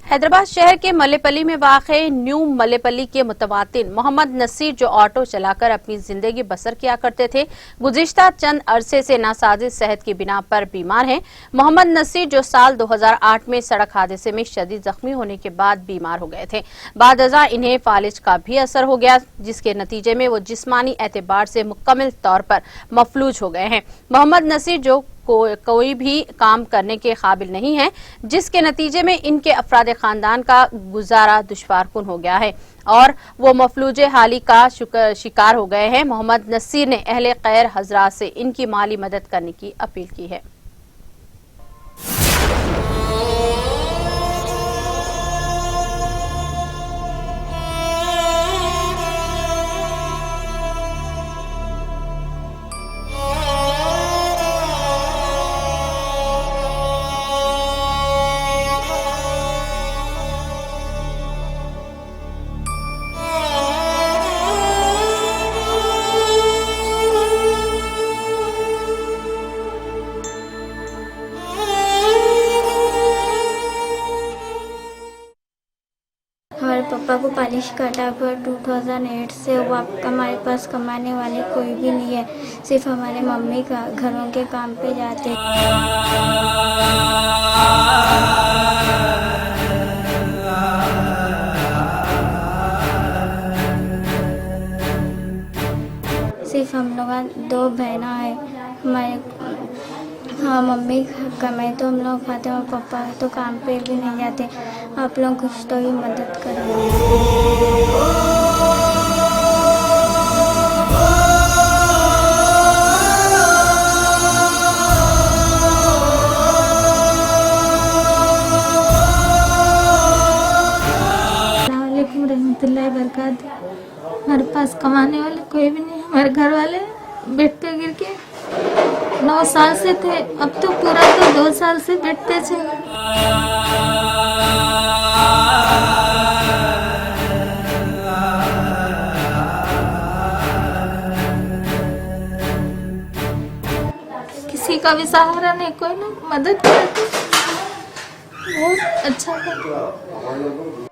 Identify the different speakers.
Speaker 1: हैदराबाद शहर के मल्लेपल्ली में वाक़े न्यू मल्लेपल्ली के मुतवातिन मोहम्मद नसीर जो ऑटो चलाकर अपनी जिंदगी बसर किया करते थे, गुज़िश्ता चंद अरसे से नासाजिश सेहत की बिना पर बीमार हैं। मोहम्मद नसीर जो साल 2008 में सड़क हादसे में शदीद जख्मी होने के बाद बीमार हो गए थे। बादअज़ा इन्हें फालिज का भी असर हो गया, जिसके नतीजे में वो जिस्मानी एतबार से मुकम्मल तौर पर मफलूज हो गए हैं। मोहम्मद नसीर जो कोई भी काम करने के काबिल नहीं है, जिसके नतीजे में इनके अफराद खानदान का गुजारा दुश्वारकुन हो गया है और वो मफलूज हाली का शिकार हो गए हैं। मोहम्मद नसीर ने अहले खैर हजरात से इनकी माली मदद करने की अपील की है।
Speaker 2: हमारे पापा को पालिश काटा हुआ 2008 से वो हमारे पास कमाने वाले कोई भी नहीं है, सिर्फ हमारे मम्मी का घरों के काम पे जाते। सिर्फ हम लोग 2 बहना है हमारे। हाँ, मम्मी कमाई तो हम लोग खाते हैं और पापा तो काम पे भी नहीं जाते। आप लोग कुछ तो भी मदद करें। रहमतुल्लाहि बरकात। हमारे पास कमाने वाले कोई भी नहीं, हमारे घर वाले बेड पे गिर के 9 साल से थे, अब तो पूरा तो 2 साल से बेड पे थे। किसी का भी सहारा नहीं, कोई ना मदद करते, बहुत अच्छा था।